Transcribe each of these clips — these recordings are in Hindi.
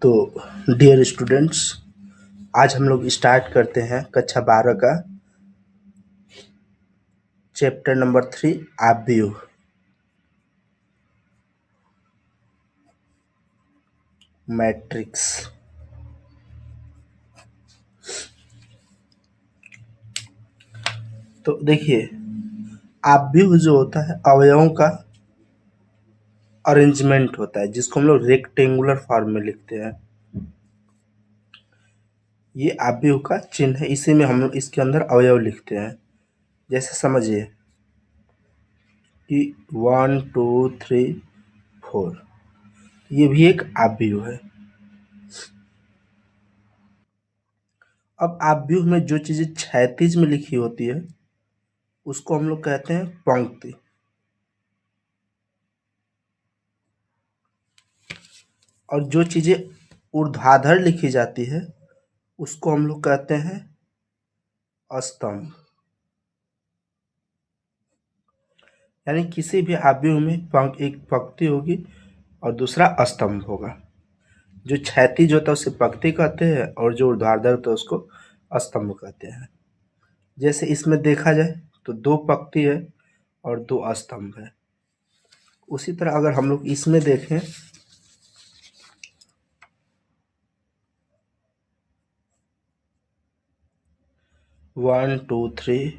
तो डियर स्टूडेंट्स, आज हम लोग स्टार्ट करते हैं कक्षा 12 का चैप्टर नंबर 3 आव्यूह। मैट्रिक्स। तो देखिए, आव्यूह जो होता है अवयवों का अरेंजमेंट होता है, जिसको हम लोग रेक्टेंगुलर फॉर्म में लिखते हैं। ये आव्यूह का चिन्ह है, इसी में हम लोग इसके अंदर अवयव लिखते हैं। जैसे समझिए कि 1 2 3 4, ये भी एक आव्यूह है। अब आव्यूह में जो चीजें क्षैतिज में लिखी होती है उसको हम लोग कहते हैं पंक्ति, और जो चीजें ऊर्ध्वाधर लिखी जाती है उसको हम लोग कहते हैं स्तंभ। यानी किसी भी आव्यूह में एक पंक्ति होगी और दूसरा स्तंभ होगा। जो क्षैतिज होता है उसे पंक्ति कहते हैं और जो ऊर्ध्वाधर होता है उसको स्तंभ कहते हैं। जैसे इसमें देखा जाए तो 2 पंक्ति है और 2 स्तंभ है। उसी तरह अगर हम लोग इसमें देखें 1 2 3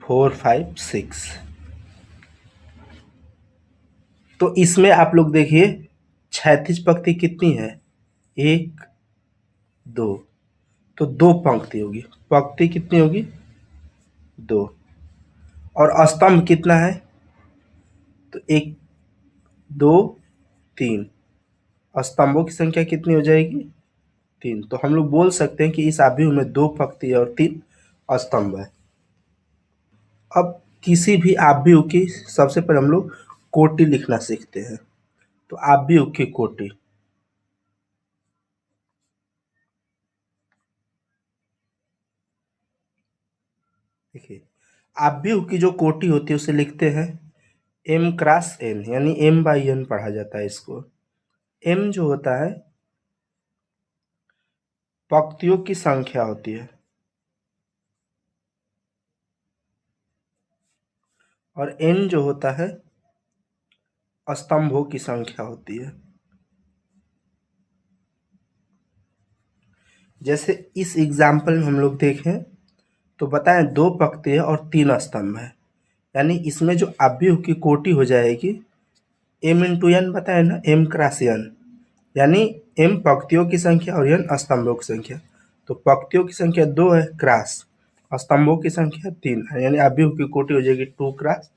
4 5 6, तो इसमें आप लोग देखिए क्षैतिज पंक्ति कितनी है, 1 2, तो 2 पंक्ति होगी। पंक्ति कितनी होगी, 2। और स्तंभ कितना है, तो 1 2 3, स्तंभों की संख्या कितनी हो जाएगी, 3। तो हम लोग बोल सकते हैं कि इस आव्यूह में 2 पंक्ति और 3 स्तंभ है। अब किसी भी आव्यूह की सबसे पहले हम लोग कोटि लिखना सीखते हैं। तो आव्यूह की कोटि, देखिए आव्यूह की जो कोटि होती है उसे लिखते हैं m क्रॉस n, यानी m बाई n पढ़ा जाता है इसको। m जो होता है पंक्तियों की संख्या होती है और n जो होता है स्तंभों की संख्या होती है। जैसे इस एग्जाम्पल में हम लोग देखें तो बताएं 2 पंक्ति है और 3 स्तंभ है, यानी इसमें जो आव्यूह की कोटि हो जाएगी m इंटू एन, बताए ना, m क्रॉस n, यानी m पंक्तियों की संख्या और n स्तंभों की संख्या। तो पंक्तियों की संख्या 2 है क्रॉस स्तंभों की संख्या 3 है, यानी आव्यूह की कोटि हो जाएगी 2 क्रॉस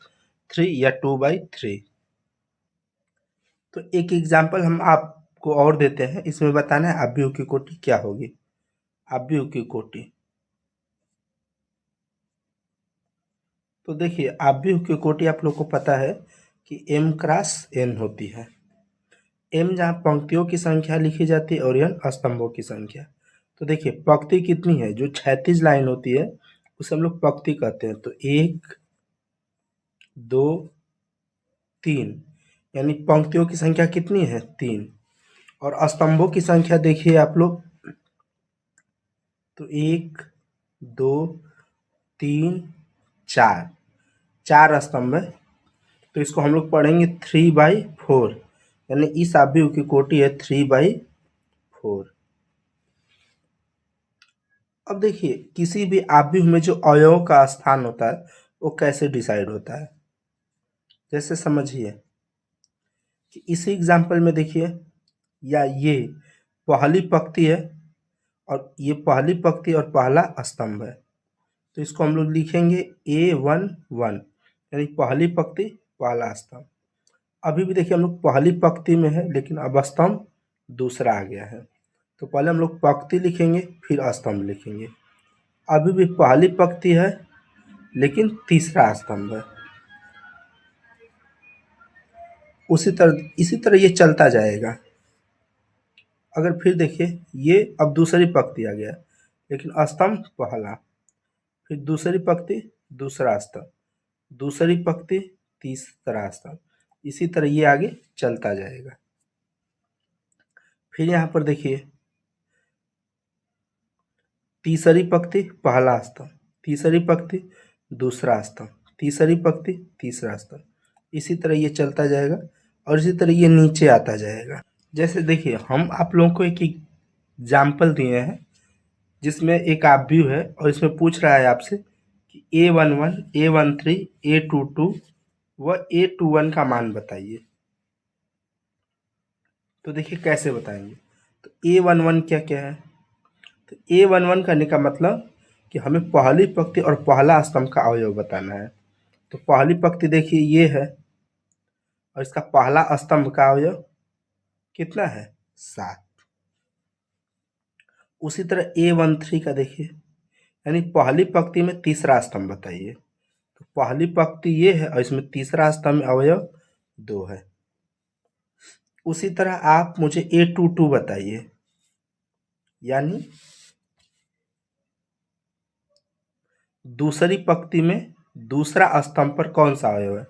3 या 2/3। तो एक एग्जाम्पल हम आपको और देते हैं, इसमें बताना है आव्यूह की कोटि क्या होगी। आव्यूह की कोटि, तो देखिए आव्यूह की कोटि आप लोग को पता है कि m क्रॉस n होती है। m जहाँ पंक्तियों की संख्या लिखी जाती है और n स्तंभों की संख्या। तो देखिए पंक्ति कितनी है, जो क्षैतिज लाइन होती है उसे हम लोग पंक्ति कहते हैं। तो 1 2 3, यानी पंक्तियों की संख्या कितनी है, 3। और स्तंभों की संख्या देखिए आप लोग, तो 1 2 3 4, 4 स्तंभ है। तो इसको हम लोग पढ़ेंगे 3/4, यानी इस आव्यूह की कोटि है 3/4। अब देखिए किसी भी आव्यूह में जो अवयवों का स्थान होता है वो कैसे डिसाइड होता है। जैसे समझिए कि इसी एग्जाम्पल में देखिए, या ये पहली पंक्ति है और ये पहली पंक्ति और पहला स्तंभ है। तो इसको हम लोग लिखेंगे A1 1, यानी पहली पंक्ति पहला स्तंभ। अभी भी देखिए हम लोग पहली पंक्ति में है लेकिन अब स्तंभ दूसरा आ गया है। तो पहले हम लोग पंक्ति लिखेंगे फिर स्तंभ लिखेंगे। अभी भी पहली पंक्ति है लेकिन तीसरा स्तंभ है। इसी तरह ये चलता जाएगा। अगर फिर देखिए ये अब दूसरी पंक्ति आ गया लेकिन स्तंभ पहला, फिर दूसरी पंक्ति दूसरा स्तंभ, दूसरी पंक्ति तीसरा स्तंभ, इसी तरह ये आगे चलता जाएगा। फिर यहाँ पर देखिए तीसरी पंक्ति पहला स्तंभ, तीसरी पंक्ति दूसरा स्तंभ, तीसरी पंक्ति तीसरा स्तंभ, इसी तरह ये चलता जाएगा और इसी तरह ये नीचे आता जाएगा। जैसे देखिए हम आप लोगों को एक एग्जाम्पल दिए हैं जिसमें एक आप व्यू है और इसमें पूछ रहा है आपसे कि A11, A13, A22 व A21 का मान बताइए। तो देखिए कैसे बताएंगे। तो A11 क्या क्या है। तो A11 करने का मतलब कि हमें पहली पंक्ति और पहला स्तंभ का अवयव बताना है। तो पहली पंक्ति देखिए ये है और इसका पहला स्तंभ का अवयव कितना है 7। उसी तरह A13 का देखिए, यानी पहली पंक्ति में तीसरा स्तंभ बताइए। तो पहली पंक्ति ये है और इसमें तीसरा स्तंभ अवयव 2 है। उसी तरह आप मुझे A22 बताइए, यानी दूसरी पंक्ति में दूसरा स्तंभ पर कौन सा अवयव है।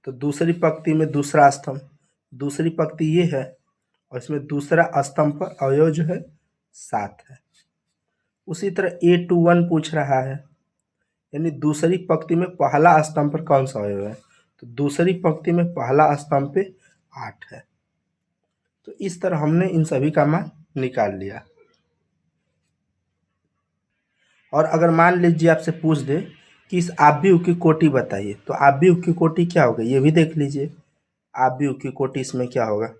तो दूसरी पंक्ति में दूसरा स्तंभ, दूसरी पंक्ति ये है और इसमें दूसरा स्तंभ पर अवयव जो है 7 है। उसी तरह A21 पूछ रहा है, यानी दूसरी पंक्ति में पहला स्तंभ पर कौन सा अवयव है। तो दूसरी पंक्ति में पहला स्तंभ पे 8 है। तो इस तरह हमने इन सभी का मान निकाल लिया। और अगर मान लीजिए आपसे पूछ दे कि इस आव्यूह की कोटि बताइए, तो आव्यूह की कोटि क्या होगा ये भी देख लीजिए। आव्यूह की कोटि इसमें क्या होगा।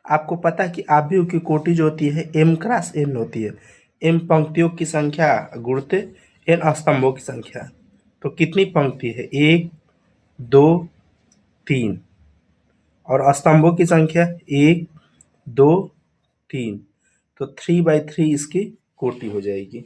आपको पता है कि आव्यूह की कोटि जो होती है m क्रॉस n होती है। m पंक्तियों की संख्या गुणते n स्तंभों की संख्या। तो कितनी पंक्ति है 1 2 3 और स्तंभों की संख्या 1 2 3। तो 3/3 इसकी कोटि हो जाएगी।